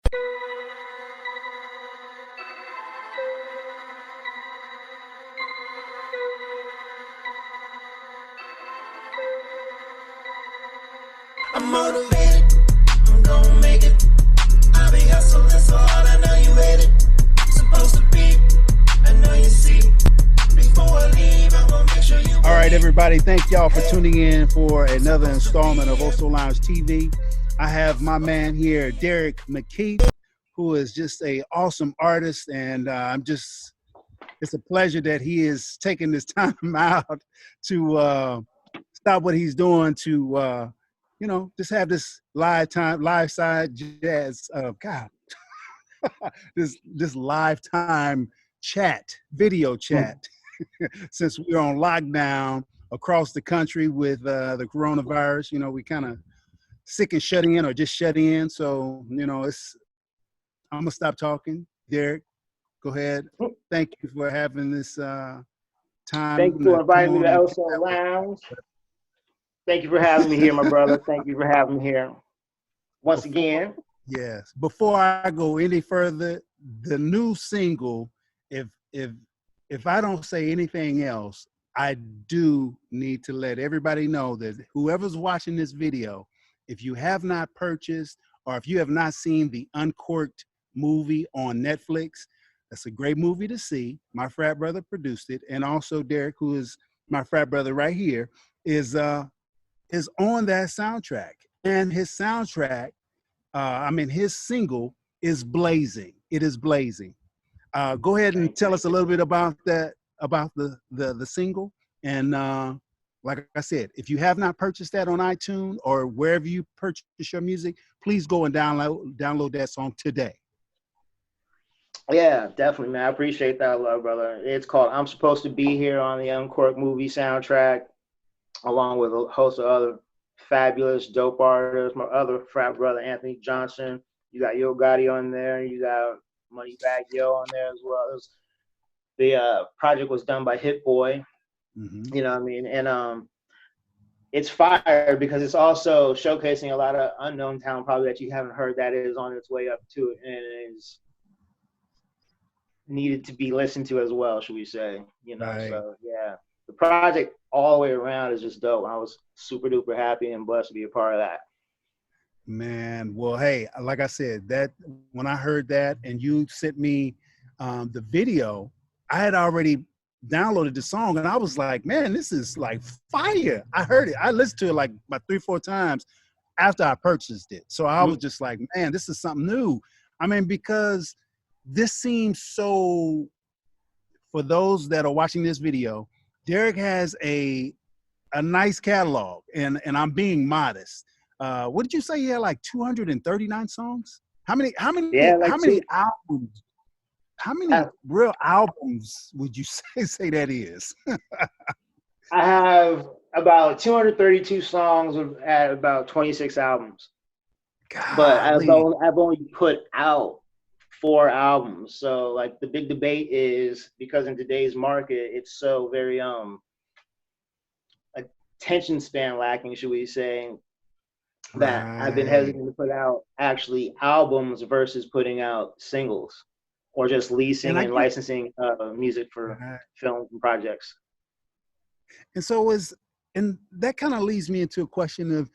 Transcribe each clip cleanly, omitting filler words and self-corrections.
I'm motivated, I'm gonna make it. I've been hustling so hard, I know you hate it. Supposed to be, I know you see. Before I leave, I'm gonna make sure you. All right, everybody, thank y'all for tuning in for another installment of Oso Lounge TV. I have my man here, Derek McKeith, who is just an awesome artist, and it's a pleasure that he is taking this time out to stop what he's doing to just have this live side jazz. God, this lifetime video chat, since we're on lockdown across the country with the coronavirus. We kind of sick and shut in, or just shut in. So I'm gonna stop talking. Derek, go ahead. Thank you for having this time. Thank you for inviting me to Oso Lounge. Thank you for having me here, my brother. Thank you for having me here once again. Yes. Before I go any further, the new single, if I don't say anything else, I do need to let everybody know that whoever's watching this video, if you have not purchased or if you have not seen the Uncorked movie on Netflix, that's a great movie to see. My frat brother produced it, and also Derek, who is my frat brother right here, is on that soundtrack. And his soundtrack, his single is blazing. It is blazing. Go ahead and tell us a little bit about that, about the single. And like I said, if you have not purchased that on iTunes or wherever you purchase your music, please go and download that song today. Yeah, definitely, man. I appreciate that, love, brother. It's called I'm Supposed to Be Here on the Uncorked movie soundtrack, along with a host of other fabulous, dope artists. My other frat brother, Anthony Johnson. You got Yo Gotti on there. You got Moneybagg Yo on there as well. The project was done by Hit Boy. Mm-hmm. You know what I mean? And it's fire because it's also showcasing a lot of unknown talent probably that you haven't heard that is on its way up to it and is needed to be listened to as well, should we say. Right. So yeah, the project all the way around is just dope. I was super duper happy and blessed to be a part of that. Man, well, hey, like I said, that when I heard that and you sent me the video, I had already downloaded the song and I was like, man, this is like fire. I heard it. I listened to it like about 3-4 times after I purchased it. So I was just like, man, this is something new. I mean, because this seems so, for those that are watching this video, Derek has a nice catalog, and I'm being modest. What did you say? You had like 239 songs? How many albums? How many real albums would you say that is? I have about 232 songs at about 26 albums. Golly. But I've only put out 4 albums. So like the big debate is, because in today's market, it's so very attention span lacking, should we say, that I've been hesitant to put out actually albums versus putting out singles or just leasing and licensing music for film and projects. And so and that kind of leads me into a question of,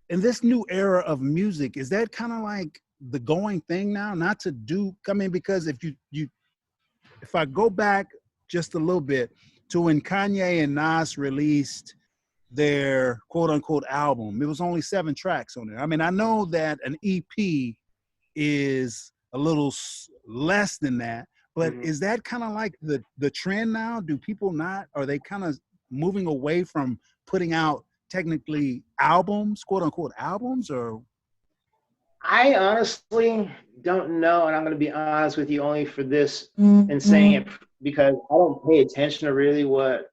in this new era of music, is that kind of like the going thing now, not to do, because if I go back just a little bit to when Kanye and Nas released their quote unquote album, it was only 7 tracks on it. I mean, I know that an EP is a little less than that, but is that kind of like the trend now? Do people not, are they kind of moving away from putting out technically albums, quote unquote albums, or? I honestly don't know, and I'm going to be honest with you only for this and saying it because I don't pay attention to really what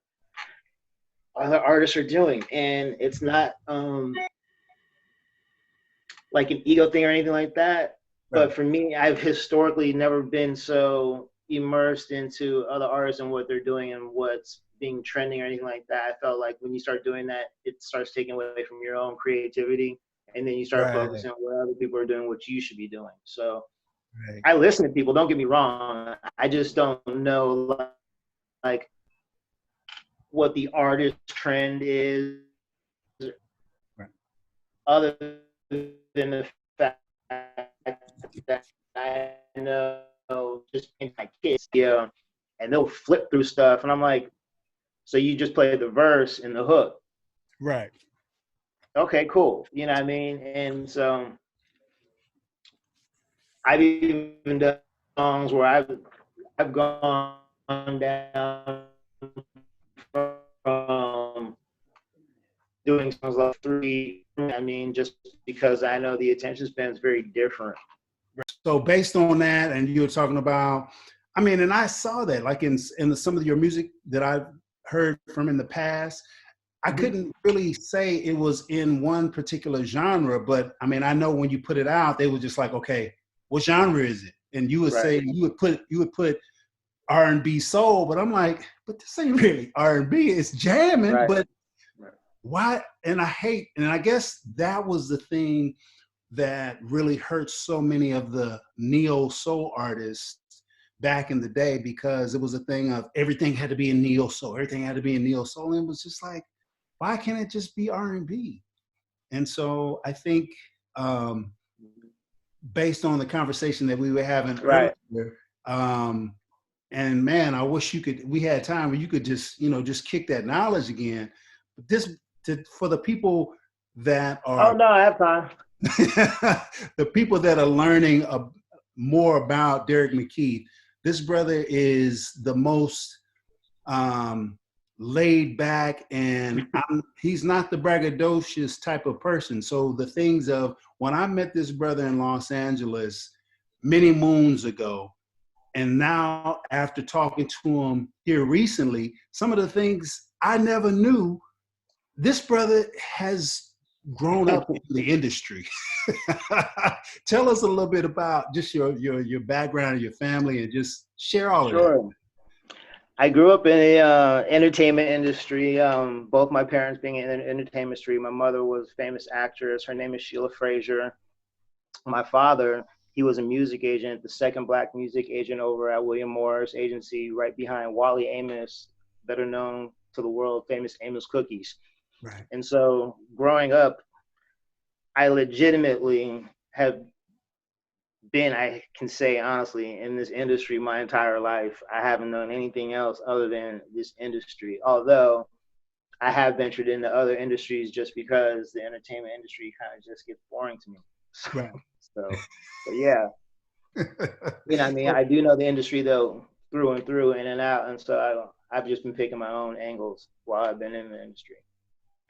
other artists are doing, and it's not like an ego thing or anything like that. Right. But for me, I've historically never been so immersed into other artists and what they're doing and what's being trending or anything like that. I felt like when you start doing that, it starts taking away from your own creativity. And then you start focusing on what other people are doing, what you should be doing. So Right. I listen to people. Don't get me wrong. I just don't know like what the artist trend is, Right. other than the fact that I know just my kids, yeah, and they'll flip through stuff, and I'm like, so you just play the verse and the hook. Right. Okay, cool. You know what I mean? And so I've even done songs where I've gone down from doing songs like three. I mean, just because I know the attention span is very different. So based on that, and you were talking about, I mean, and I saw that like in some of your music that I've heard from in the past, I couldn't really say it was in one particular genre, but I mean, I know when you put it out, they were just like, okay, what genre is it? And you would say you would put R&B soul, but I'm like, but this ain't really R&B. It's jamming, Right. but why? And I guess that was the thing that really hurt so many of the neo soul artists back in the day, because it was a thing of everything had to be in neo soul, everything had to be in neo soul, and it was just like, why can't it just be R&B? And so I think based on the conversation that we were having earlier, and man, I wish we had time where you could just just kick that knowledge again. But for the people that are Oh no, I have time. the people that are learning more about Derek McKeith, this brother is the most laid back, and he's not the braggadocious type of person. So the things of when I met this brother in Los Angeles many moons ago, and now after talking to him here recently, some of the things I never knew, this brother has grown up in the industry. Tell us a little bit about just your background and your family, and just share all of that. I grew up in the entertainment industry. Both my parents being in the entertainment industry. My mother was a famous actress. Her name is Sheila Frazier. My father, he was a music agent, the second black music agent over at William Morris Agency, right behind Wally Amos, better known to the world, famous Amos Cookies. Right. And so growing up, I legitimately have been, I can say honestly, in this industry my entire life. I haven't known anything else other than this industry. Although I have ventured into other industries just because the entertainment industry kind of just gets boring to me. Right. So, but yeah, I mean, I do know the industry though through and through, in and out, and so I've just been picking my own angles while I've been in the industry.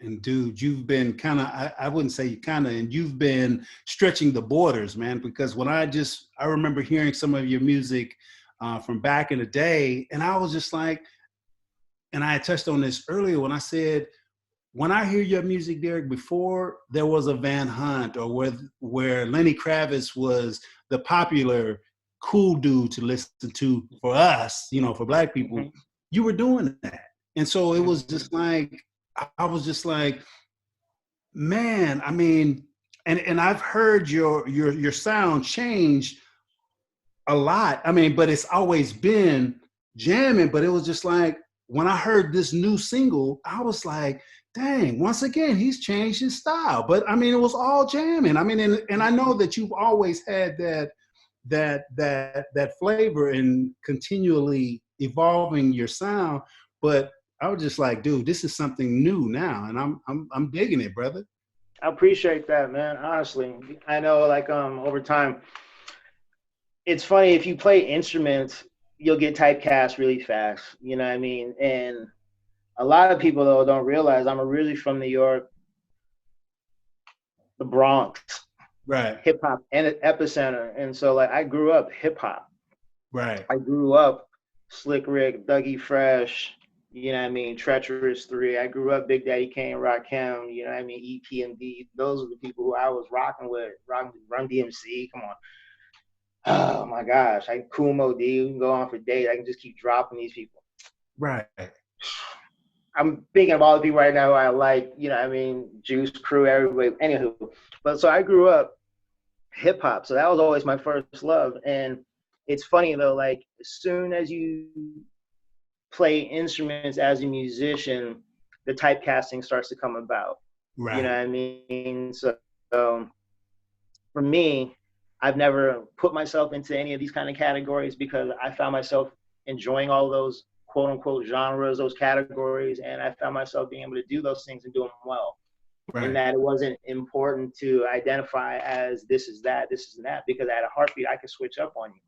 And dude, you've been kind of, I wouldn't say kind of, and you've been stretching the borders, man, because I remember hearing some of your music from back in the day, and I was just like, and I had touched on this earlier when I said, when I hear your music, Derek, before there was a Van Hunt, or where Lenny Kravitz was the popular cool dude to listen to for us, for black people, you were doing that. And so it was just like, I was just like, man, I mean, and I've heard your sound change a lot. I mean, but it's always been jamming, but it was just like, when I heard this new single, I was like, dang, once again, he's changed his style. But I mean, it was all jamming. I mean, and I know that you've always had that flavor and continually evolving your sound, but I was just like, dude, this is something new now, and I'm digging it, brother. I appreciate that, man. Honestly, I know, like, over time, it's funny, if you play instruments, you'll get typecast really fast. You know what I mean? And a lot of people though don't realize I'm originally from New York, the Bronx, Right, hip hop and epicenter, and so like I grew up hip hop. right. I grew up Slick Rick, Dougie Fresh, you know what I mean, Treacherous 3. I grew up Big Daddy Kane, Rakim, you know what I mean, EPMD. Those are the people who I was rocking with Run DMC. Come on. Oh my gosh. Kool Moe Dee. We can go on for days. I can just keep dropping these people. Right. I'm thinking of all the people right now who I like, you know what I mean, Juice Crew, everybody. Anywho. But so I grew up hip hop. So that was always my first love. And it's funny though, like as soon as you play instruments as a musician, the typecasting starts to come about. You know Right. what I mean? So for me, I've never put myself into any of these kind of categories because I found myself enjoying all those quote unquote genres, those categories, and I found myself being able to do those things and do them well. In Right. that it wasn't important to identify as this is that, this is that, because at a heartbeat I could switch up on you.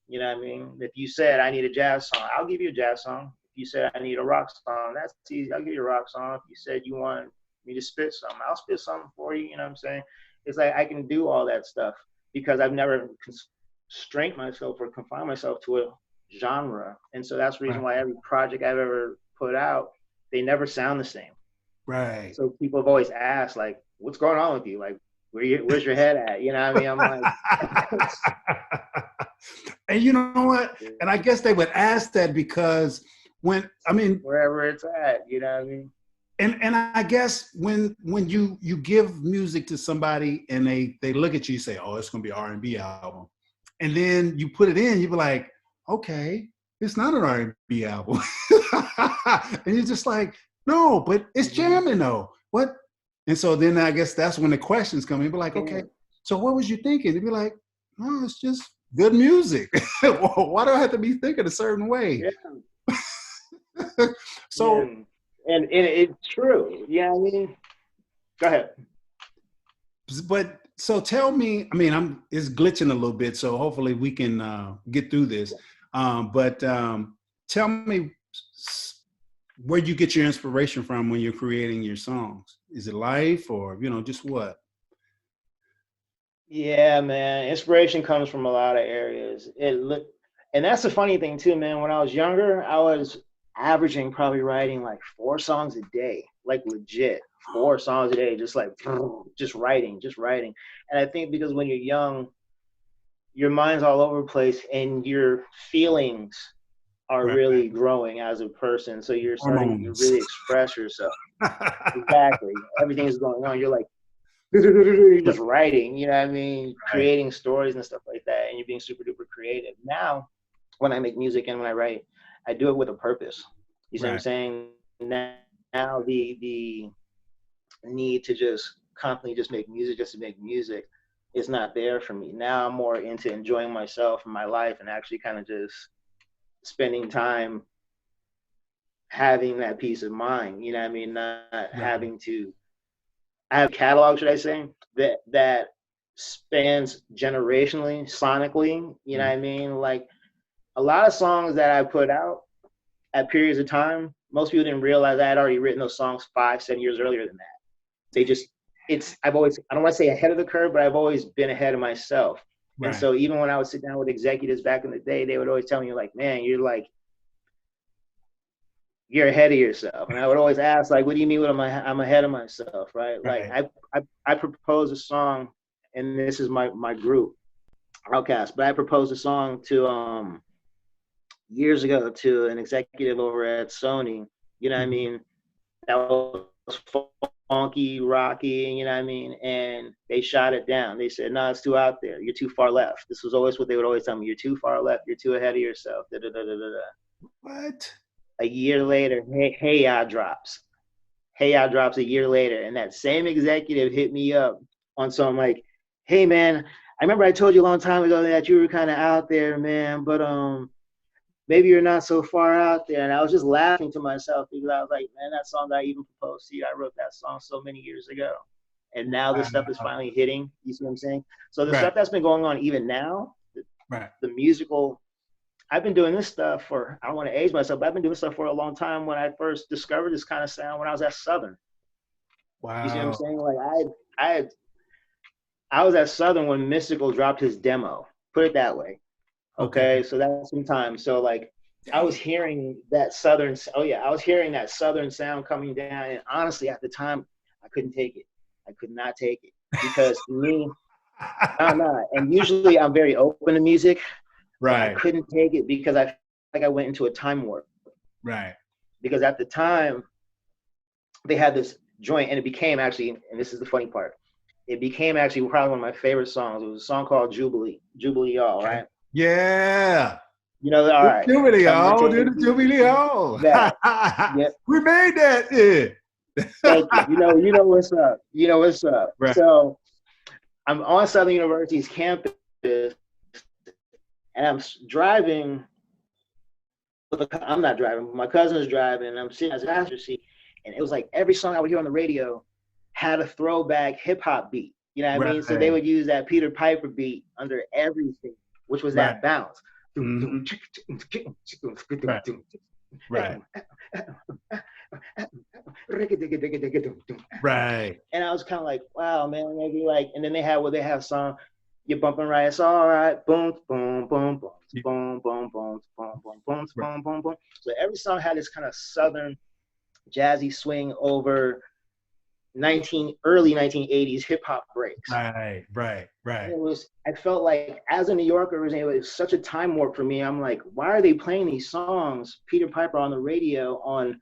You know what I mean? If you said I need a jazz song, I'll give you a jazz song. If you said I need a rock song, that's easy. I'll give you a rock song. If you said you want me to spit something, I'll spit something for you. You know what I'm saying? It's like I can do all that stuff because I've never constrained myself or confined myself to a genre. And so that's the reason Right. why every project I've ever put out, they never sound the same. Right. So people have always asked, like, what's going on with you? Like, where's your head at? You know what I mean? I'm like, And you know what? And I guess they would ask that because wherever it's at, you know what I mean? and I guess when you give music to somebody and they look at you, you say, oh, it's gonna be an R&B album. And then you put it in, you be like, okay, it's not an R&B album. And you're just like, no, but it's jamming though. What? And so then I guess that's when the questions come in. Be like, okay, so what was you thinking? They'd be like, no, it's just good music. Why do I have to be thinking a certain way? Yeah. So, yeah. And it's true. Yeah, I mean, go ahead. but so tell me, it's glitching a little bit, so hopefully we can get through this. But tell me where you get your inspiration from when you're creating your songs. Is it life or, just what? Yeah, man. Inspiration comes from a lot of areas. And that's the funny thing too, man. When I was younger, I was averaging probably writing like 4 songs a day, like legit 4 songs a day, just like just writing. And I think because when you're young, your mind's all over the place and your feelings are Right. really growing as a person. So you're starting to Hormones. really express yourself. Exactly. Everything's going on. You're like, you're just writing, you know what I mean? Creating stories and stuff like that. And you're being super duper creative. Now, when I make music and when I write, I do it with a purpose. You see what I'm saying? Now the need to just constantly just make music just to make music is not there for me. Now I'm more into enjoying myself and my life and actually kind of just spending time having that peace of mind. You know what I mean? Not having to. I have a catalog, should I say, that spans generationally, sonically. You know what I mean? Like a lot of songs that I put out at periods of time, most people didn't realize I had already written those songs 5-7 years earlier than that. They just, I don't want to say ahead of the curve, but I've always been ahead of myself. Right. And so even when I would sit down with executives back in the day, they would always tell me like, man, you're ahead of yourself. And I would always ask, like, what do you mean I'm ahead of myself, right? Like I proposed a song, and this is my group, Outkast, but I proposed a song to years ago to an executive over at Sony, you know what I mean? That was funky, rocky, you know what I mean? And they shot it down. They said, no, it's too out there. You're too far left. This was always what they would always tell me. You're too far left. You're too ahead of yourself. Da, da, da, da, da, da. What? A year later, Hey Ya drops. Hey Ya drops a year later. And that same executive hit me up on something like, hey, man, I remember I told you a long time ago that you were kind of out there, man, but maybe you're not so far out there. And I was just laughing to myself because I was like, man, that song that I even proposed to you, I wrote that song so many years ago. And now this stuff is finally hitting. You see what I'm saying? So the stuff that's been going on even now, the musical, I've been doing this stuff for, I don't want to age myself, but I've been doing this stuff for a long time. When I first discovered this kind of sound when I was at Southern. Wow. You see what I'm saying? Like I was at Southern when Mystical dropped his demo, put it that way. Okay. So that's some time. So like I was hearing that Southern sound coming down. And honestly, at the time, I couldn't take it. I could not take it because to me, and usually I'm very open to music. Right. I couldn't take it because I felt like I went into a time warp. Right. Because at the time, they had this joint, and it became actually, and this is the funny part, it became actually probably one of my favorite songs. It was a song called Jubilee, Jubilee Y'all, right? Yeah. You know, all right. Jubilee Hall, do the Jubilee Hall. Yeah. Yep. We made that. Yeah. Thank you. You know what's up. You know what's up. Right. So I'm on Southern University's campus, and I'm driving. I'm not driving. My cousin is driving, and I'm sitting as a passenger seat. And it was like every song I would hear on the radio had a throwback hip hop beat. You know what I mean? So they would use that Peter Piper beat under everything, which was that bounce. Mm-hmm. Right. Right. And I was kind of like, wow, man, maybe like, and then they have song, you're bumping right, it's all right, boom, boom, boom, boom, boom, boom, boom, boom, boom, boom, boom, boom, boom. So every song had this kind of southern jazzy swing over early 1980s hip hop breaks. Right. I felt like as a New Yorker, it was such a time warp for me. I'm like, why are they playing these songs, Peter Piper on the radio on,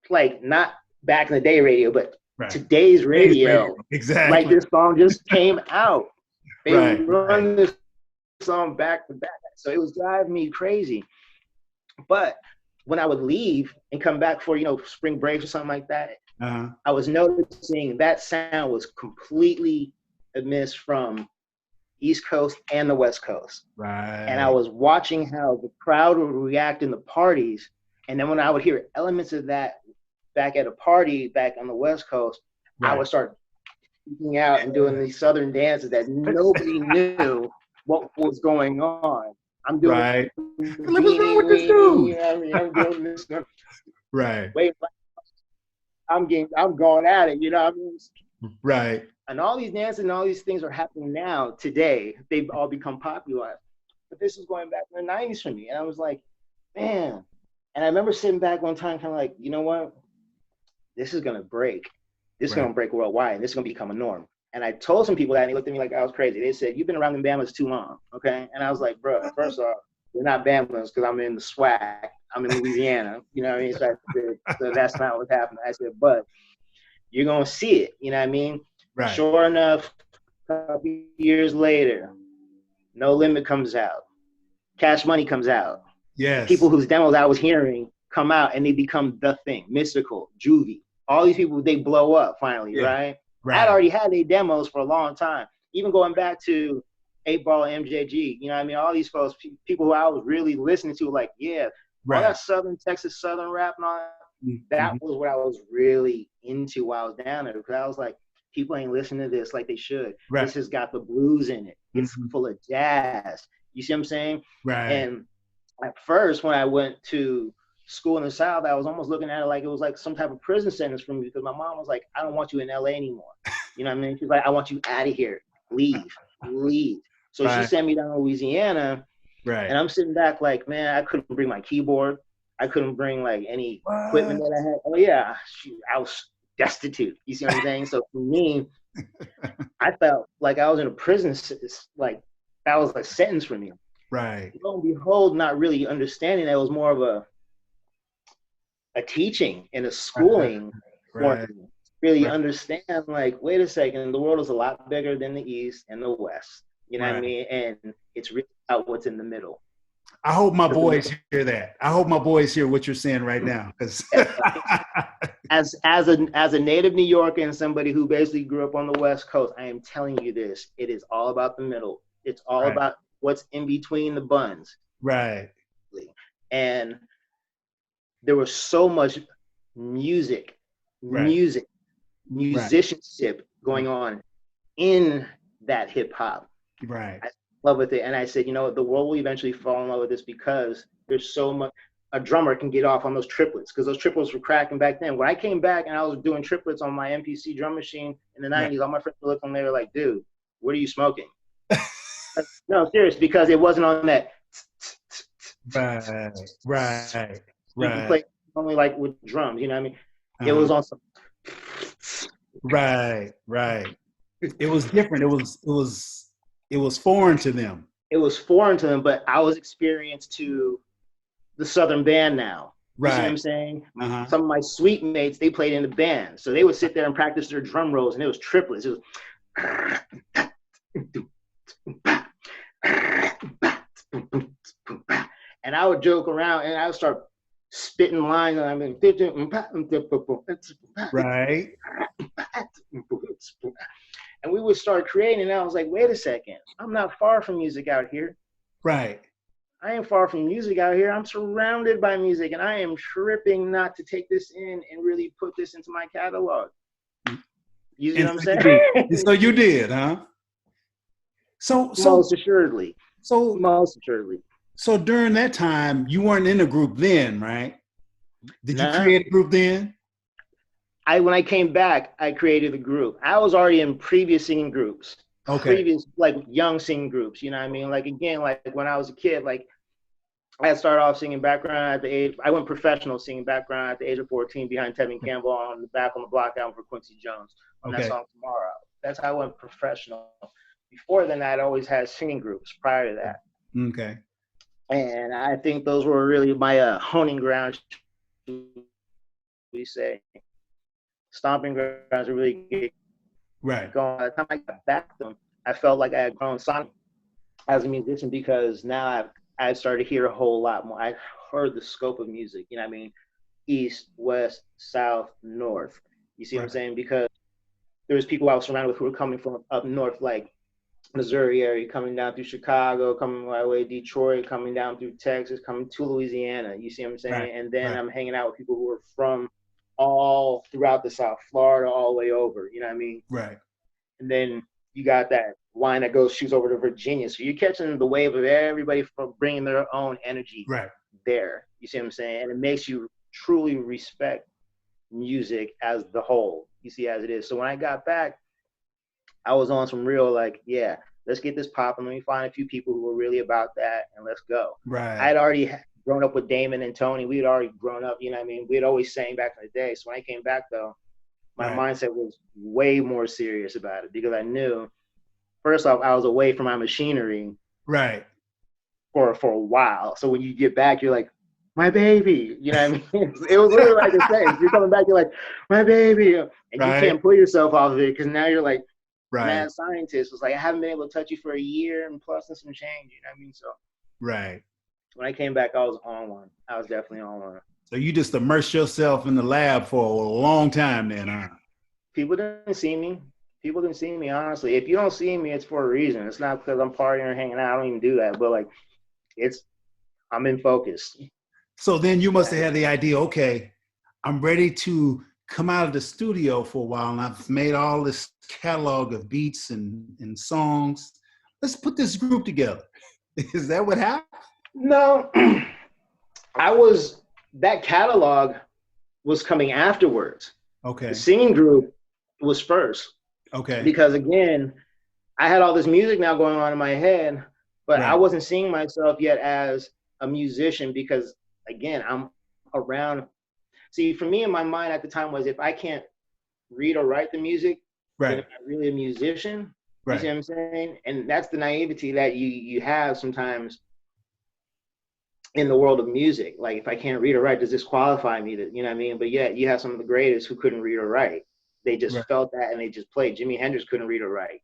like, not back in the day radio, but today's radio. Exactly. Like this song just came out. They run this song back to back. So it was driving me crazy. But when I would leave and come back for, spring breaks or something like that, I was noticing that sound was completely amiss from East Coast and the West Coast. Right. And I was watching how the crowd would react in the parties. And then when I would hear elements of that back at a party back on the West Coast, I would start freaking out and doing these Southern dances that nobody knew what was going on. I'm doing What's wrong with this dude? I'm doing this. Right. Wait, I'm going at it, you know what I mean? Right. And all these dances and all these things are happening now, today. They've all become popular. But this was going back in the 90s for me. And I was like, man. And I remember sitting back one time kind of like, you know what? This is going to break. This is going to break worldwide. And this is going to become a norm. And I told some people that, and they looked at me like I was crazy. They said, you've been around the Bama's too long, okay? And I was like, bro, first off, we're not Bama's because I'm in the swag. I'm in Louisiana, you know what I mean? So that's not what's happening. I said, but you're going to see it, you know what I mean? Right. Sure enough, a couple years later, No Limit comes out. Cash Money comes out. Yes. People whose demos I was hearing come out and they become the thing. Mystical, Juvie. All these people, they blow up finally, right? I'd already had their demos for a long time. Even going back to 8-Ball and MJG, you know what I mean? All these folks, people who I was really listening to, like, all that Southern Texas Southern rap and all that was what I was really into while I was down there. Because I was like, people ain't listening to this like they should. This has got the blues in it. It's full of jazz. You see what I'm saying? Right. And at first, when I went to school in the South, I was almost looking at it like it was like some type of prison sentence for me, because my mom was like, I don't want you in LA anymore. You know what I mean? She's like, I want you out of here. Leave. So she sent me down to Louisiana. Right. And I'm sitting back like, man, I couldn't bring my keyboard. I couldn't bring like any equipment that I had. Oh yeah, I was destitute. You see what I'm saying? So for me, I felt like I was in a prison. Like that was a sentence for me. Right. Lo and behold, not really understanding that it was more of a teaching and a schooling for me. Really understand, like, wait a second, the world is a lot bigger than the East and the West. You know what I mean? And it's really about what's in the middle. I hope my boys hear that. I hope my boys hear what you're saying right now. Because as a native New Yorker and somebody who basically grew up on the West Coast, I am telling you this. It is all about the middle. It's all about what's in between the buns. Right. And there was so much musicianship going on in that hip hop. Right. I love with it. And I said, you know what, the world will eventually fall in love with this because there's so much. A drummer can get off on those triplets because those triplets were cracking back then. When I came back and I was doing triplets on my MPC drum machine in the 90s, all my friends were looking, they were like, dude, what are you smoking? No, serious, because it wasn't on that. Right. You can play only like with drums, you know what I mean? It was on some. Right. It was different. It was foreign to them. It was foreign to them, but I was experienced to the Southern band now. You see what Right. I'm saying? Uh-huh. Some of my suite mates, they played in the band. So they would sit there and practice their drum rolls, and it was triplets. It was and I would joke around and I would start spitting lines. And I mean, Right. and we would start creating. And I was like, wait a second, I'm not far from music out here. Right. I ain't far from music out here. I'm surrounded by music, and I am tripping not to take this in and really put this into my catalog. You see what I'm saying? So you did, huh? So Most assuredly. So Most assuredly. So during that time, you weren't in a group then, right? Did you Nah. create a group then? When I came back, I created a group. I was already in previous singing groups. Okay. Previous, like, young singing groups, you know what I mean? Like, again, like when I was a kid, like I had started off singing background at the age, I went professional singing background at the age of 14 behind Tevin Campbell on the Back on the Block album for Quincy Jones on that song Tomorrow. That's how I went professional. Before then, I'd always had singing groups prior to that. Okay. And I think those were really my honing grounds, we say. Stomping grounds to really get right. going. By the time I got back to them, I felt like I had grown sonically as a musician because now I started to hear a whole lot more. I heard the scope of music, you know what I mean? East, west, south, north. You see what I'm saying? Because there was people I was surrounded with who were coming from up north, like Missouri area, coming down through Chicago, coming my way Detroit, coming down through Texas, coming to Louisiana. You see what I'm saying? Right. And then I'm hanging out with people who are from all throughout the South, Florida, all the way over. You know what I mean? Right. And then you got that line that shoots over to Virginia. So you're catching the wave of everybody from bringing their own energy there. You see what I'm saying? And it makes you truly respect music as the whole. You see, as it is. So when I got back, I was on some real, like, yeah, let's get this popping. Let me find a few people who were really about that, and let's go. Right. I'd already grown up with Damon and Tony. We had already grown up, you know what I mean? We'd always sang back in the day. So when I came back, though, my mindset was way more serious about it because I knew, first off, I was away from my machinery for a while. So when you get back, you're like, my baby, you know what I mean? It was literally like the same. You're coming back, you're like, my baby. And you can't pull yourself off of it because now you're like, mad scientist. Was like, I haven't been able to touch you for a year and plus and some change, you know what I mean? So when I came back, I was on one. I was definitely on one. So you just immersed yourself in the lab for a long time then, huh? People didn't see me. People didn't see me, honestly. If you don't see me, it's for a reason. It's not because I'm partying or hanging out. I don't even do that. But, like, I'm in focus. So then you must have had the idea, okay, I'm ready to come out of the studio for a while, and I've made all this catalog of beats and songs. Let's put this group together. Is that what happened? No. That catalog was coming afterwards. Okay. The singing group was first. Okay. Because, again, I had all this music now going on in my head, but I wasn't seeing myself yet as a musician because, again, I'm around. See, for me in my mind at the time was if I can't read or write the music, then I'm not really a musician. You see what I'm saying? And that's the naivety that you have sometimes in the world of music. Like, if I can't read or write, does this qualify me to, you know what I mean? But yet you have some of the greatest who couldn't read or write. They just felt that and they just played. Jimi Hendrix couldn't read or write.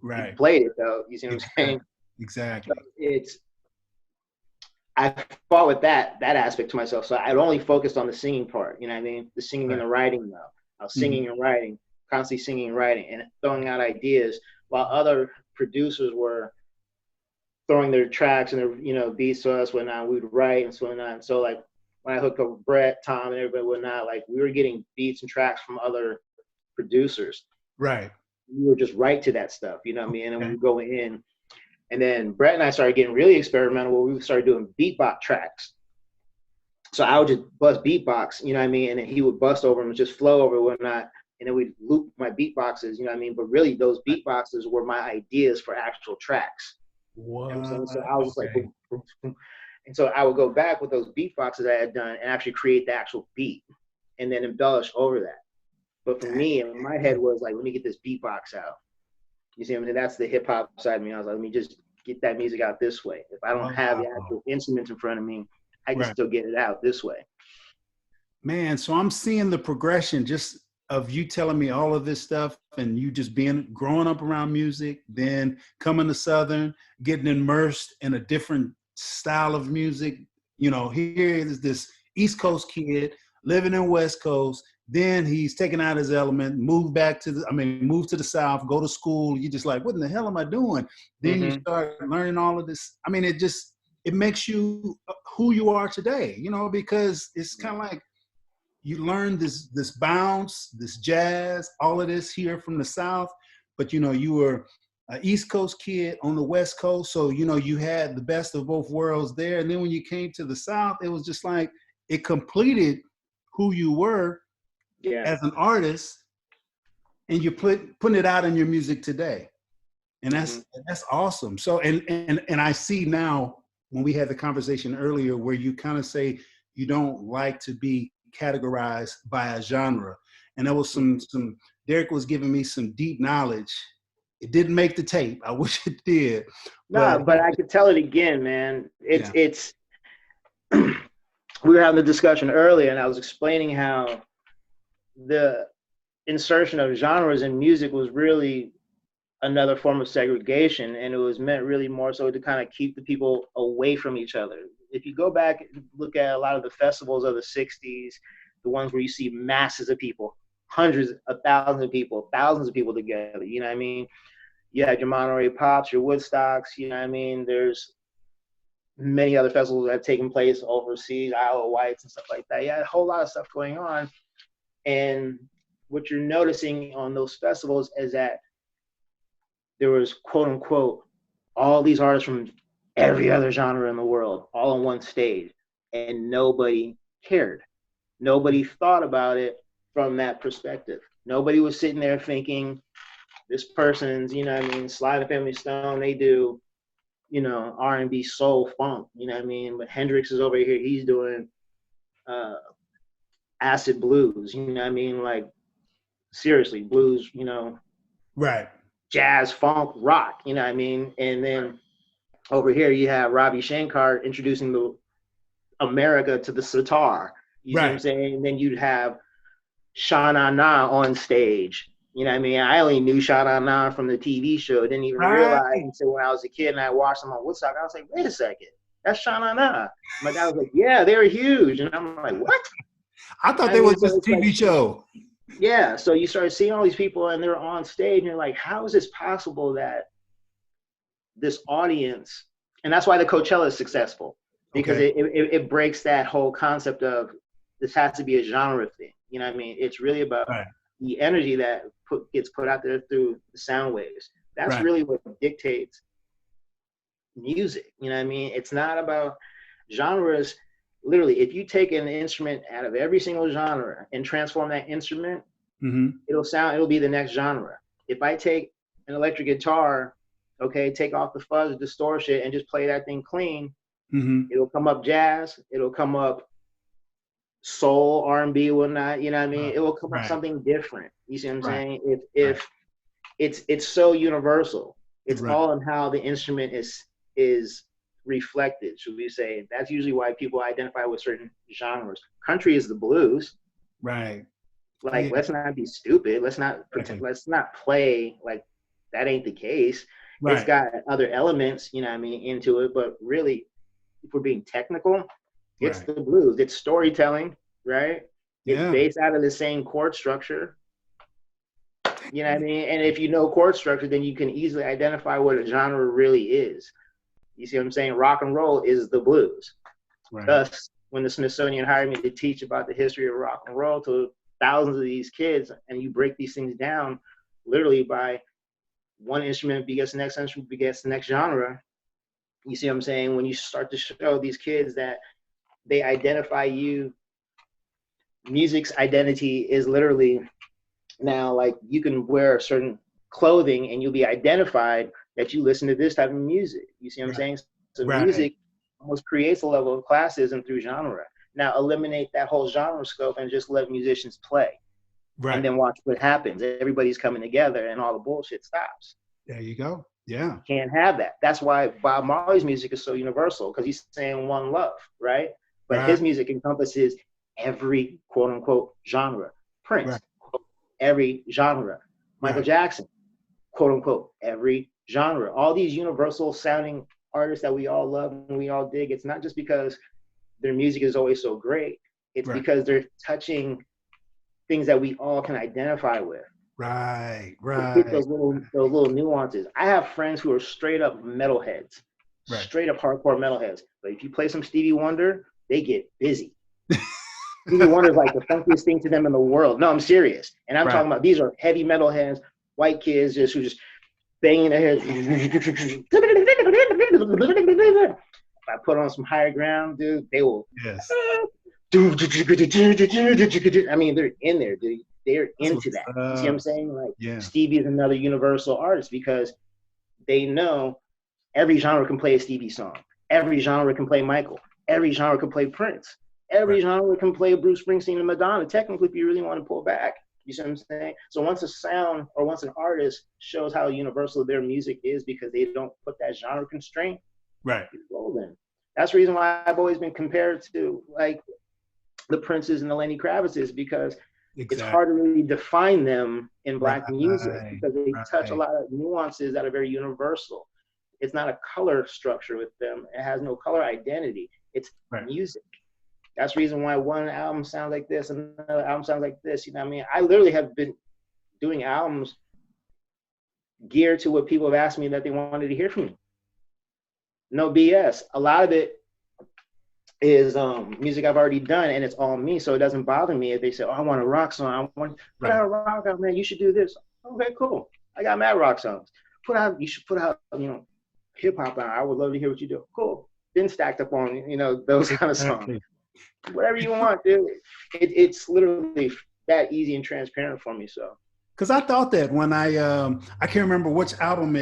He played it though. You see what I'm saying? Exactly. So I fought with that aspect to myself. So I'd only focused on the singing part, you know what I mean? The singing and the writing though. I was singing and writing, constantly singing and writing and throwing out ideas while other producers were throwing their tracks and their, beats to us, whatnot. We'd write and so on. So like when I hooked up with Brett, Tom, and everybody, whatnot, like we were getting beats and tracks from other producers. Right. We would just write to that stuff, you know what I mean? And then we would go in. And then Brett and I started getting really experimental where we started doing beatbox tracks. So I would just bust beatbox, you know what I mean? And then he would bust over them and just flow over and whatnot. And then we'd loop my beatboxes, you know what I mean? But really those beatboxes were my ideas for actual tracks. What? You know what I'm saying? So I was just like, boom, boom, boom. And so I would go back with those beatboxes I had done and actually create the actual beat and then embellish over that. But for me, in my head was like, let me get this beatbox out. You see what I mean? That's the hip hop side of me. I was like, let me just get that music out this way. If I don't have the actual instruments in front of me, I can still get it out this way. Man, so I'm seeing the progression just of you telling me all of this stuff and you just growing up around music, then coming to Southern, getting immersed in a different style of music. You know, here is this East Coast kid living in West Coast. Then he's taken out his element, move to the South, go to school. You're just like, what in the hell am I doing? Then you start learning all of this. I mean, it makes you who you are today, you know, because it's kind of like, you learn this bounce, this jazz, all of this here from the South, but you know, you were an East Coast kid on the West Coast, so you know, you had the best of both worlds there. And then when you came to the South, it was just like it completed who you were as an artist, and you're putting it out in your music today, and that's awesome. So and I see now when we had the conversation earlier where you kind of say you don't like to be categorized by a genre, and there was some Derek was giving me some deep knowledge. It didn't make the tape. I wish it did. But I could tell it again, man. It's we were having the discussion earlier, and I was explaining how the insertion of genres in music was really another form of segregation, and it was meant really more so to kind of keep the people away from each other. If you go back and look at a lot of the festivals of the 60s, the ones where you see masses of people, hundreds of thousands of people together, you know what I mean? You had your Monterey Pops, your Woodstocks, you know what I mean? There's many other festivals that have taken place overseas, Isle of Wights and stuff like that. You had a whole lot of stuff going on. And what you're noticing on those festivals is that there was, quote unquote, all these artists from every other genre in the world, all on one stage, and nobody cared. Nobody thought about it from that perspective. Nobody was sitting there thinking, this person's, you know what I mean, Sly and the Family Stone, they do, you know, R&B, soul, funk, you know what I mean? But Hendrix is over here, he's doing acid blues, you know what I mean? Like, seriously, blues, you know, right, jazz, funk, rock, you know what I mean? And then over here you have Ravi Shankar introducing the America to the sitar, you know what I'm saying? And then you'd have Sha Na Na on stage. You know what I mean? I only knew Sha Na Na from the TV show. Didn't even realize until when I was a kid and I watched them on Woodstock. I was like, wait a second, that's Sha Na Na. My dad was like, yeah, they're huge. And I'm like, what? I thought they were just a TV show. Yeah, so you started seeing all these people and they're on stage and you're like, how is this possible that this audience, and that's why the Coachella is successful, because it breaks that whole concept of this has to be a genre thing. You know what I mean? It's really about the energy that gets put out there through the sound waves. That's really what dictates music. You know what I mean? It's not about genres. Literally, if you take an instrument out of every single genre and transform that instrument, it'll be the next genre. If I take an electric guitar, take off the fuzz, distortion, and just play that thing clean, it'll come up jazz, it'll come up soul, R&B, whatnot, you know what I mean? It will come up something different. You see what I'm saying? If it's so universal. It's all in how the instrument is reflected, should we say. That's usually why people identify with certain genres. Country is the blues. Right. Like, let's not be stupid. Let's not pretend, let's not play like that ain't the case. It's got other elements, you know what I mean, into it, but really, if we're being technical, it's the blues. It's storytelling, right? It's based out of the same chord structure. You know what I mean? And if you know chord structure, then you can easily identify what a genre really is. You see what I'm saying? Rock and roll is the blues. Thus, when the Smithsonian hired me to teach about the history of rock and roll to thousands of these kids, and you break these things down literally by one instrument begets the next instrument begets the next genre. You see what I'm saying? When you start to show these kids that they identify you, music's identity is literally now, like, you can wear certain clothing and you'll be identified that you listen to this type of music. You see what I'm saying? So music almost creates a level of classism through genre. Now eliminate that whole genre scope and just let musicians play. And then watch what happens. Everybody's coming together and all the bullshit stops. There you go. Yeah. Can't have that. That's why Bob Marley's music is so universal, because he's saying one love, right? But his music encompasses every quote unquote genre. Prince, Right. every genre. Michael Right. Jackson, quote unquote, every genre. All these universal sounding artists that we all love and we all dig. It's not just because their music is always so great. It's Right. because they're touching things that we all can identify with. Right. With those little nuances. I have friends who are straight up metalheads, Right. straight up hardcore metalheads. But if you play some Stevie Wonder, they get busy. Stevie Wonder is like the funkiest thing to them in the world. No, I'm serious. And I'm Right. talking about these are heavy metalheads, white kids who just banging their heads. If I put on some higher ground, dude, they will. Yes. I mean, they're in there, dude. They're into that. You see what I'm saying? Like, Yeah. Stevie is another universal artist because they know every genre can play a Stevie song. Every genre can play Michael. Every genre can play Prince. Every genre can play Bruce Springsteen and Madonna. Technically, if you really want to pull back, you see what I'm saying? So once a sound or once an artist shows how universal their music is because they don't put that genre constraint, Right. it's golden. That's the reason why I've always been compared to like the Princes and the Lenny Kravitzes because it's hard to really define them in Black music because they touch a lot of nuances that are very universal. It's not a color structure with them. It has no color identity. It's music. That's the reason why one album sounds like this, another album sounds like this. You know what I mean? I literally have been doing albums geared to what people have asked me that they wanted to hear from me. No BS. A lot of it is music I've already done, and it's all me, so it doesn't bother me if they say, "Oh, I want a rock song. I want put out a rock out, man. You should do this." Okay, cool. I got mad rock songs. You should put out, hip hop out. I would love to hear what you do. Cool. Been stacked up on, those kind of songs. Whatever you want, dude. It's literally that easy and transparent for me. So. Because I thought that when I can't remember which album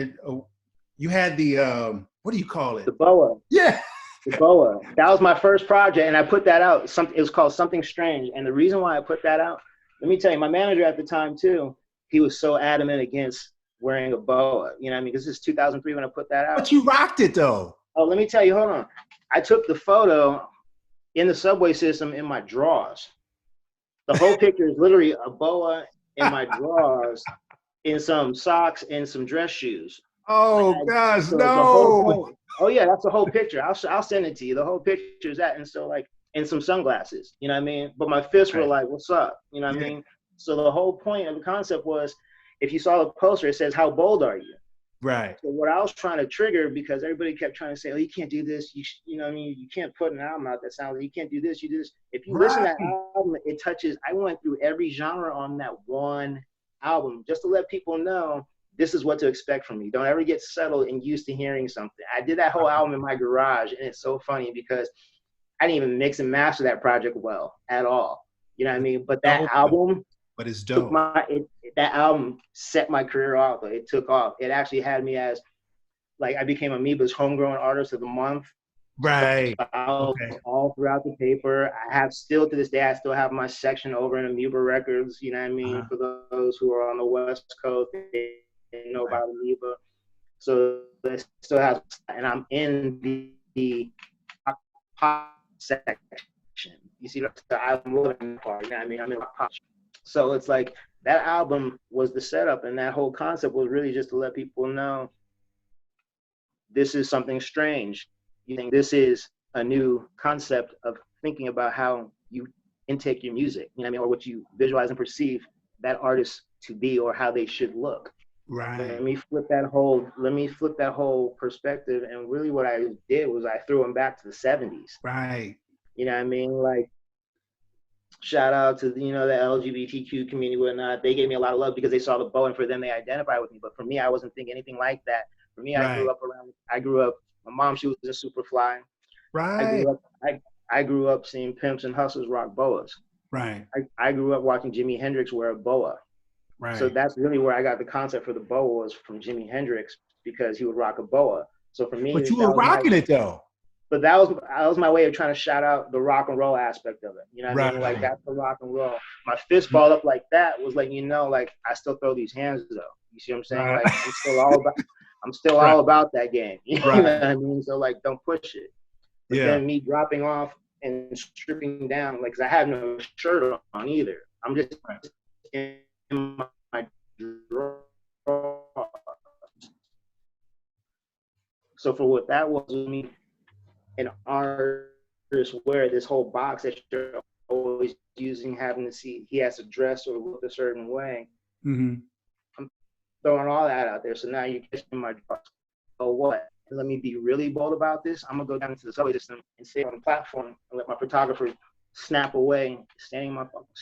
you had the what do you call it? The Boa. Yeah. The Boa. That was my first project, and I put that out. It was called Something Strange, and the reason why I put that out, let me tell you, my manager at the time too, he was so adamant against wearing a boa. You know what I mean? This is 2003 when I put that out. But you rocked it though. Oh, let me tell you. Hold on. I took the photo in the subway system in my drawers. The whole picture is literally a boa in my drawers, in some socks and some dress shoes. Oh gosh, so no. Oh yeah, that's the whole picture. I'll send it to you. The whole picture is that, and so like, and some sunglasses. You know what I mean? But my fists were like, "What's up?" You know what I mean? So the whole point of the concept was, if you saw the poster, it says, "How bold are you?" Right. So what I was trying to trigger, because everybody kept trying to say, "Oh, you can't do this. You know what I mean? You can't put an album out that sounds like you can't do this. You do this." If you listen to that album, it touches. I went through every genre on that one album just to let people know this is what to expect from me. Don't ever get settled and used to hearing something. I did that whole album in my garage, and it's so funny because I didn't even mix and master that project well at all. You know what I mean? But that album, but it's dope. That album set my career off. It took off. It actually had me as, like, I became Amoeba's Homegrown Artist of the Month. Right. All throughout the paper. I have still, to this day, I still have my section over in Amoeba Records. You know what I mean? For those who are on the West Coast, they know about Amoeba. So it still has, and I'm in the pop section. You see, I'm living part. You know what I mean? I'm in pop. So it's like that album was the setup, and that whole concept was really just to let people know this is something strange. You think this is a new concept of thinking about how you intake your music, you know what I mean, or what you visualize and perceive that artist to be, or how they should look. Right. Let me flip that whole perspective, and really what I did was I threw them back to the 70s. Right. You know what I mean? Like, shout out to the LGBTQ community and whatnot. They gave me a lot of love because they saw the bow, and for them they identify with me. But for me, I wasn't thinking anything like that. For me, I grew up. My mom, she was a Superfly. Right. I grew up seeing pimps and hustlers rock boas. Right. I grew up watching Jimi Hendrix wear a boa. Right. So that's really where I got the concept for the boa, was from Jimi Hendrix, because he would rock a boa. So for me, but you were rocking it though. But that was my way of trying to shout out the rock and roll aspect of it. You know what I mean? Like, that's the rock and roll. My fist ball up like that was like, like, I still throw these hands though. You see what I'm saying? Like, I'm still all about that game. You know what I mean? So like, don't push it. But then me dropping off and stripping down, like, 'cause I have no shirt on either. I'm just in my drawers. So for what that was, I mean, an artist wear this whole box that you're always using, having to see he has to dress or look a certain way. Mm-hmm. I'm throwing all that out there. So now you're just in my drawers. So what? Let me be really bold about this. I'm gonna go down into the subway system and sit on the platform and let my photographer snap away, standing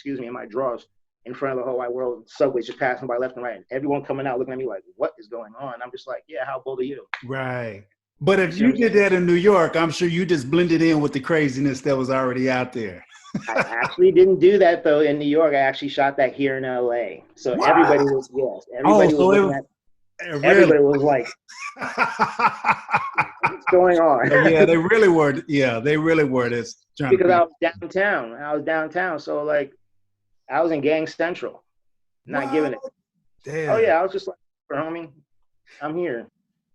in my drawers in front of the whole wide world. Subways just passing by left and right, and everyone coming out looking at me like, "What is going on?" I'm just like, "Yeah, how bold are you?" Right. But if you did that in New York, I'm sure you just blended in with the craziness that was already out there. I actually didn't do that though in New York. I actually shot that here in LA. So Wow. everybody was everybody was looking at. Really? Everybody was like, "What's going on?" Yeah, they really were. Yeah, they really were. This because I was downtown. So like, I was in Gang Central, not giving it. Damn. Oh yeah, I was just like, homie, I'm here.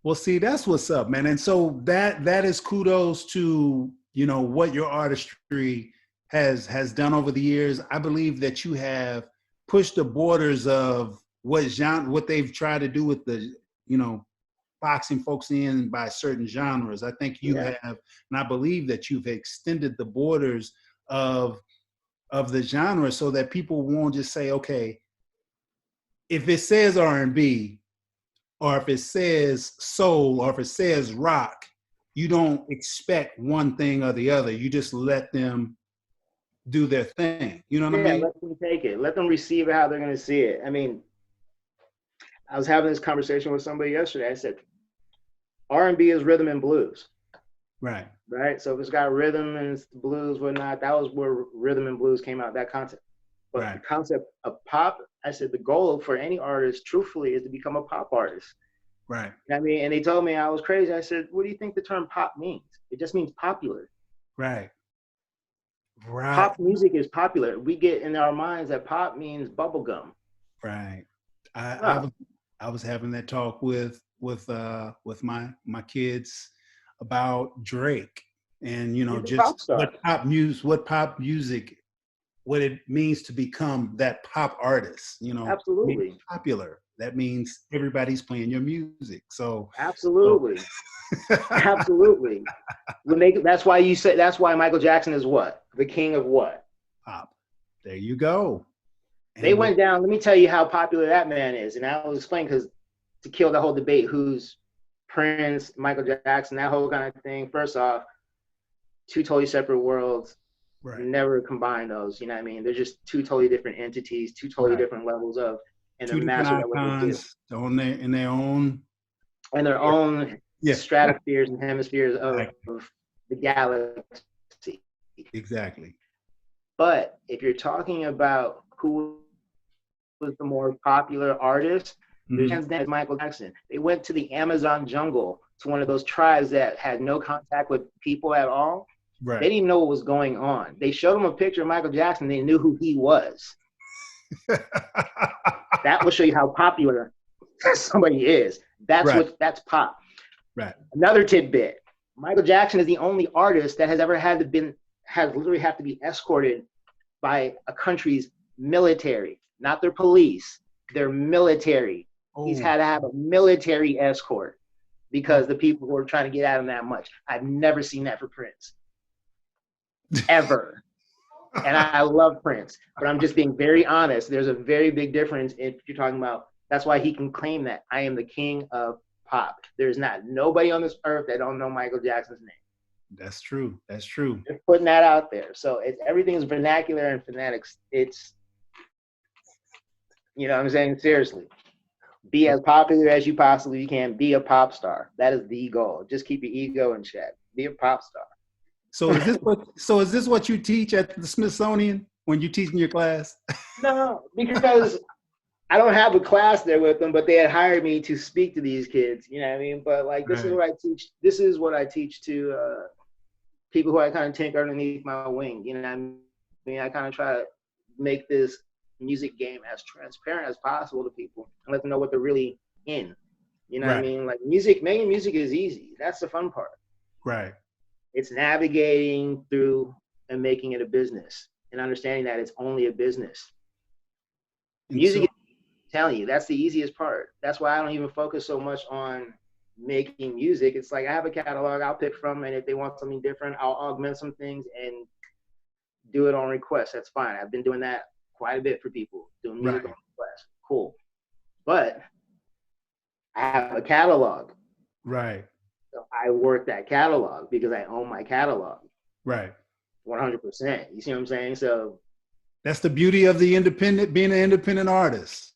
Well, see, that's what's up, man. And so that is kudos to, you know, what your artistry has done over the years. I believe that you have pushed the borders of what they've tried to do with the, you know, boxing folks in by certain genres. I think you have, and I believe that you've extended the borders of the genre so that people won't just say, okay, if it says R&B, or if it says soul, or if it says rock, you don't expect one thing or the other. You just let them do their thing. You know what I mean? Let them take it. Let them receive it how they're going to see it. I mean, I was having this conversation with somebody yesterday. I said, R&B is rhythm and blues. Right. So if it's got rhythm and it's blues, whatnot, that was where rhythm and blues came out, that concept. But the concept of pop, I said the goal for any artist, truthfully, is to become a pop artist. Right. I mean, and they told me I was crazy. I said, what do you think the term pop means? It just means popular. Right. Pop music is popular. We get in our minds that pop means bubblegum. Right. I was having that talk with my kids about Drake, and you know, just what pop music, what it means to become that pop artist. You know, absolutely popular. That means everybody's playing your music. So absolutely, absolutely. That's why Michael Jackson is what? The king of what? Pop. There you go. And they went down. Let me tell you how popular that man is, and I will explain, because to kill the whole debate, who's Prince, Michael Jackson, that whole kind of thing. First off, two totally separate worlds. Right. Never combine those. You know what I mean? They're just two totally different entities, two totally different levels of, and two they're mastered at what they do. In their own stratospheres and hemispheres of the galaxy. Exactly. But if you're talking about who was the more popular artist, hands down is Michael Jackson. They went to the Amazon jungle, to one of those tribes that had no contact with people at all. Right. They didn't even know what was going on. They showed them a picture of Michael Jackson. They knew who he was. That will show you how popular somebody is. That's pop. Right. Another tidbit: Michael Jackson is the only artist that has ever has literally have to be escorted by a country's military, not their police, their military. Oh. He's had to have a military escort because the people who are trying to get at him that much. I've never seen that for Prince. Ever. And I love Prince, but I'm just being very honest. There's a very big difference if you're talking about, that's why he can claim that I am the king of pop. There's not nobody on this earth that don't know Michael Jackson's name. That's true. That's true. They're putting that out there. So everything is vernacular and phonetics. It's, you know what I'm saying? Seriously. Be as popular as you possibly can. Be a pop star. That is the goal. Just keep your ego in check. Be a pop star. So is this what you teach at the Smithsonian when you teach in your class? No, because I don't have a class there with them, but they had hired me to speak to these kids. You know what I mean? But like, this is what I teach. This is what I teach to people who I kind of take underneath my wing. You know what I mean? I kind of try to make this music game as transparent as possible to people and let them know what they're really in. You know what I mean? Like making music is easy. That's the fun part. Right. It's navigating through and making it a business and understanding that it's only a business. And Music, so, I'm telling you, that's the easiest part. That's why I don't even focus so much on making music. It's like I have a catalog I'll pick from, and if they want something different, I'll augment some things and do it on request. That's fine. I've been doing that quite a bit for people, doing music right, on request. Cool. But I have a catalog. right, So I work that catalog because I own my catalog right. 100%. You see what I'm saying? So That's the beauty of the independent, being an independent artist.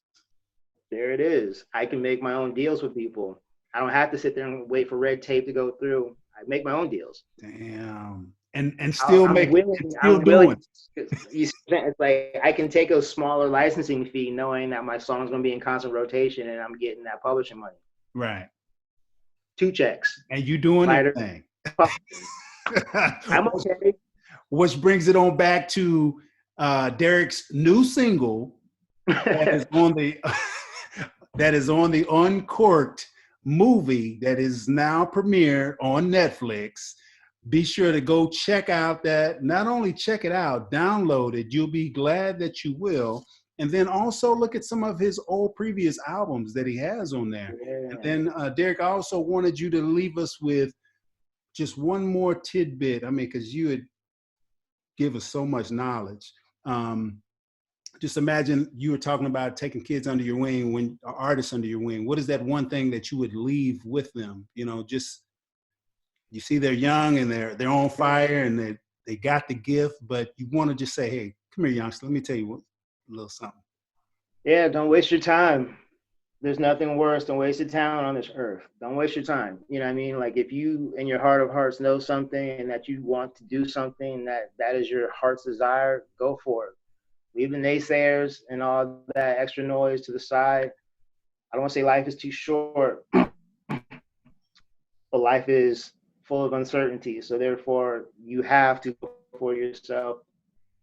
there it is. I can make my own deals with people. I don't have to sit there and wait for red tape to go through. I make my own deals. Damn. And still I'm making, willing. and still I'm doing willing. You see, it's like I can take a smaller licensing fee, knowing that my song's going to be in constant rotation, and I'm getting that publishing money. right. 2 checks. And you doing Lighter. the thing. I'm okay. Which brings it on back to Derek's new single that is on the that is on the Uncorked movie that is now premiered on Netflix. Be sure to go check out that. Not only check it out, download it. You'll be glad that you will. And then also look at some of his old previous albums that he has on there. Yeah. And then Derek, I also wanted you to leave us with just one more tidbit. I mean, because you had give us so much knowledge. Just imagine you were talking about taking kids under your wing, when artists under your wing. What is that one thing that you would leave with them? You know, just you see they're young and they're on fire and they got the gift, but you want to just say, hey, come here, youngster. Let me tell you a little something. Yeah, don't waste your time. There's nothing worse than wasted talent on this earth. Don't waste your time. You know what I mean? Like if you in your heart of hearts know something and that you want to do something that is your heart's desire, go for it. Leave the naysayers and all that extra noise to the side. I don't want to say life is too short, but life is full of uncertainty. So therefore, you have to go for yourself.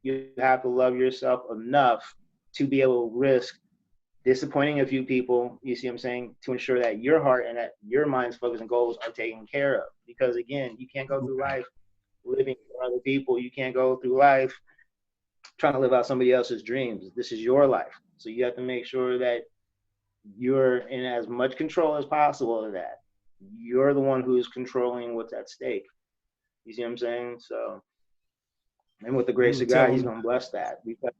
You have to love yourself enough to be able to risk disappointing a few people, you see what I'm saying, to ensure that your heart and that your mind's focus and goals are taken care of. Because again, you can't go through life living for other people. You can't go through life trying to live out somebody else's dreams. This is your life. So you have to make sure that you're in as much control as possible of that. You're the one who's controlling what's at stake. You see what I'm saying? So, and with the grace of God, he's going to bless that. Because,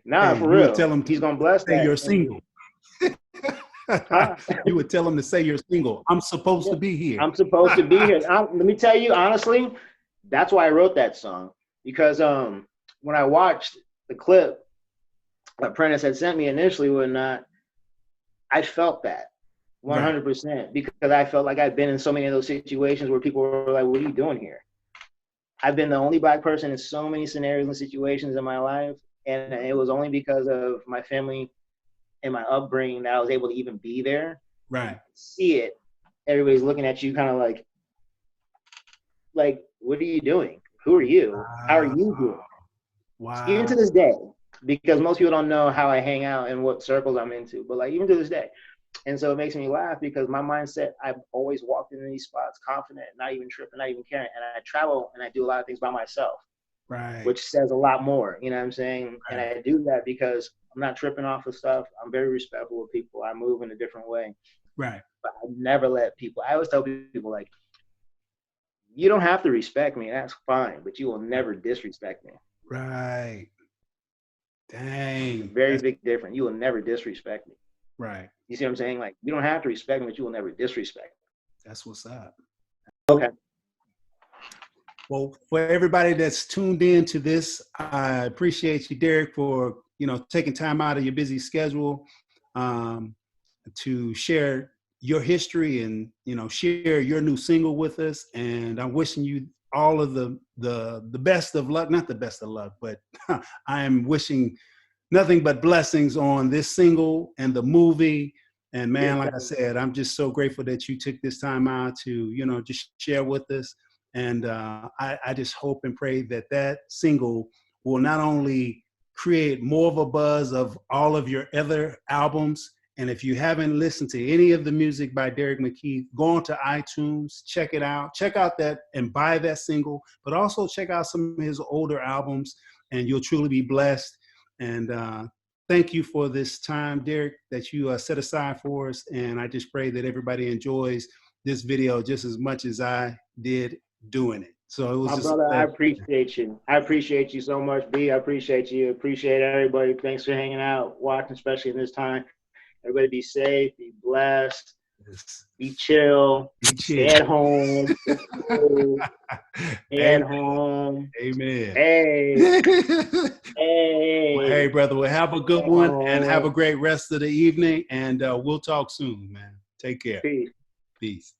for real. Tell him he's going to bless that. You're single. You would tell him to say you're single. I'm supposed to be here. I'm supposed to be here. Let me tell you, honestly, that's why I wrote that song. Because when I watched the clip that Prentice had sent me initially, whatnot, I felt that 100% because I felt like I've been in so many of those situations where people were like, what are you doing here? I've been the only Black person in so many scenarios and situations in my life. And it was only because of my family and my upbringing that I was able to even be there. Right. See it. Everybody's looking at you kind of like, what are you doing? Who are you? How are you doing? Wow. Even to this day, because most people don't know how I hang out and what circles I'm into, but like even to this day. And so it makes me laugh because my mindset, I've always walked into these spots confident, not even tripping, not even caring. And I travel and I do a lot of things by myself, which says a lot more, you know what I'm saying? Right. And I do that because I'm not tripping off of stuff. I'm very respectful of people. I move in a different way. Right. But I never let people, I always tell people like, you don't have to respect me. That's fine, but you will never disrespect me. Right. Dang. Very big difference. You will never disrespect me. Right. You see what I'm saying? Like, you don't have to respect me, but you will never disrespect me. That's what's up. Okay. Well, for everybody that's tuned in to this, I appreciate you, Derek, for, taking time out of your busy schedule to share your history and, share your new single with us. And I'm wishing you all of the best of luck, not the best of luck, but I am wishing nothing but blessings on this single and the movie. And man, like I said, I'm just so grateful that you took this time out to, just share with us. And I just hope and pray that single will not only create more of a buzz of all of your other albums And if you haven't listened to any of the music by Derek McKeith, go onto iTunes, check it out. Check out that and buy that single, but also check out some of his older albums, and you'll truly be blessed. And thank you for this time, Derek, that you set aside for us. And I just pray that everybody enjoys this video just as much as I did doing it. So it was My just brother, I appreciate you. I appreciate you so much, B. I appreciate you. Appreciate everybody. Thanks for hanging out, watching, especially in this time. Everybody be safe, be blessed, be chill, stay at home, stay at home. Amen. Hey. Hey. Well, hey, brother. Well, have a good one and have a great rest of the evening. And we'll talk soon, man. Take care. Peace. Peace.